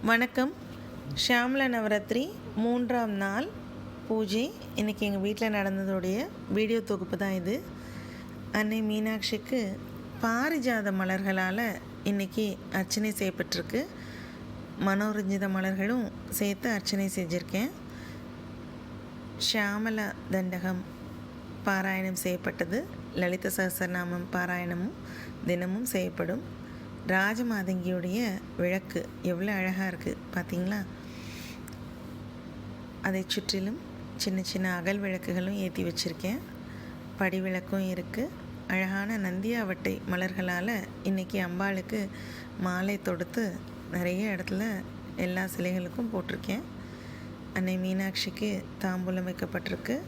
வணக்கம். ஷியாமளா நவராத்திரி 3ஆம் நாள் பூஜை. இன்றைக்கி எங்கள் வீட்டில் நடந்ததுடைய வீடியோ தொகுப்பு தான் இது. அன்னை மீனாட்சிக்கு பாரிஜாத மலர்களால் இன்றைக்கி அர்ச்சனை செய்யப்பட்டிருக்கு. மனோரஞ்சித மலர்களும் சேர்த்து அர்ச்சனை செஞ்சுருக்கேன். ஷியாமளா தண்டகம் பாராயணம் செய்யப்பட்டது. லலித சஹஸ்ரநாமம் பாராயணமும் தினமும் செய்யப்படும். ராஜமாதங்கியுடைய விளக்கு எவ்வளோ அழகாக இருக்குது பார்த்தீங்களா? அதை சுற்றிலும் சின்ன சின்ன அகல் விளக்குகளும் ஏற்றி வச்சுருக்கேன். படி விளக்கும் இருக்குது. அழகான நந்தியாவட்டை மலர்களால் இன்றைக்கி அம்பாளுக்கு மாலை தொடுத்து நிறைய இடத்துல எல்லா சிலைகளுக்கும் போட்டிருக்கேன். அன்னை மீனாட்சிக்கு தாம்பூலம் வைக்கப்பட்டிருக்கு.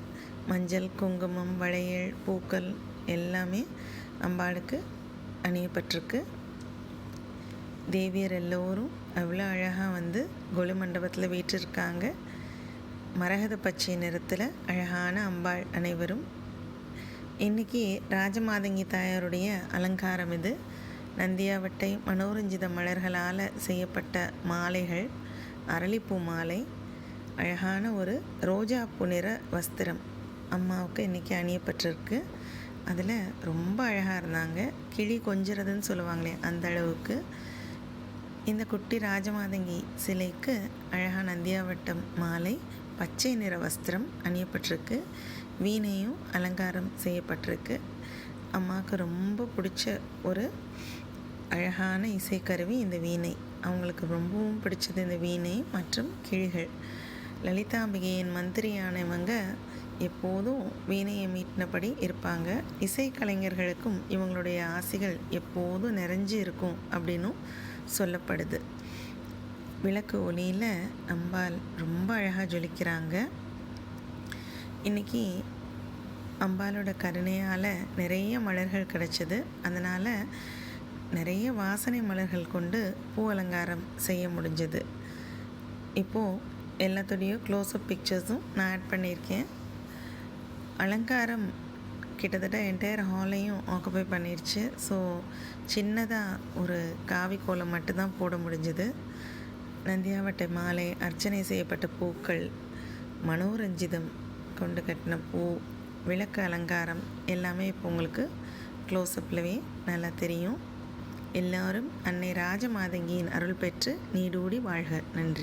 மஞ்சள், குங்குமம், வளையல், பூக்கள் எல்லாமே அம்பாளுக்கு அணியப்பட்டிருக்கு. தேவியர் எல்லோரும் அவ்வளோ அழகாக கொலு மண்டபத்தில் வீற்றிருக்காங்க. மரகத பச்சை நிறத்தில் அழகான அம்பாள் அனைவரும். இன்றைக்கி ராஜமாதங்கி தாயாருடைய அலங்காரம் இது. நந்தியாவட்டை மனோரஞ்சித மலர்களால் செய்யப்பட்ட மாலைகள், அரளிப்பூ மாலை, அழகான ஒரு ரோஜாப்பூ நிற வஸ்திரம் அம்மாவுக்கு இன்றைக்கி அணியப்பட்டிருக்கு. அதில் ரொம்ப அழகாக இருந்தாங்க. கிளி கொஞ்சிறதுன்னு சொல்லுவாங்களே அந்த அளவுக்கு. இந்த குட்டி ராஜமாதங்கி சிலைக்கு அழகாக நந்தியாவட்டம் மாலை, பச்சை நிற வஸ்திரம் அணியப்பட்டிருக்கு. வீணையும் அலங்காரம் செய்யப்பட்டிருக்கு. அம்மாவுக்கு ரொம்ப பிடிச்ச ஒரு அழகான இசைக்கருவி இந்த வீணை. அவங்களுக்கு ரொம்பவும் பிடிச்சது இந்த வீணை மற்றும் கிளிகள். லலிதாம்பிகையின் மந்திரியானவங்க எப்போதும் வீணையை மீட்டினபடி இருப்பாங்க. இசைக்கலைஞர்களுக்கும் இவங்களுடைய ஆசைகள் எப்போதும் நிறைஞ்சு இருக்கும் அப்படின்னும் சொல்லப்படுது. விளக்கு ஒளியில் அம்பாள் ரொம்ப அழகாக ஜொலிக்கிறாங்க. இன்றைக்கி அம்பாளோட கருணையால் நிறைய மலர்கள் கிடச்சிது. அதனால் நிறைய வாசனை மலர்கள் கொண்டு பூ அலங்காரம் செய்ய முடிஞ்சது. இப்போது எல்லாத்தோடையும் க்ளோஸ்அப் பிக்சர்ஸும் நான் ஆட் பண்ணியிருக்கேன். அலங்காரம் கிட்டத்தட்ட என்டையர் ஹாலையும் ஆக்குபை பண்ணிடுச்சு. ஸோ சின்னதாக ஒரு காவி கோலம் மட்டும்தான் போட முடிஞ்சது. நந்தியாவட்டை மாலை, அர்ச்சனை செய்யப்பட்ட பூக்கள், மனோரஞ்சிதம் கொண்டு கட்டின பூ, விளக்கு அலங்காரம் எல்லாமே இப்போ உங்களுக்கு க்ளோஸ்அப்லவே நல்லா தெரியும். எல்லோரும் அன்னை ராஜமாதங்கியின் அருள் பெற்று நீடூடி வாழ்க. நன்றி.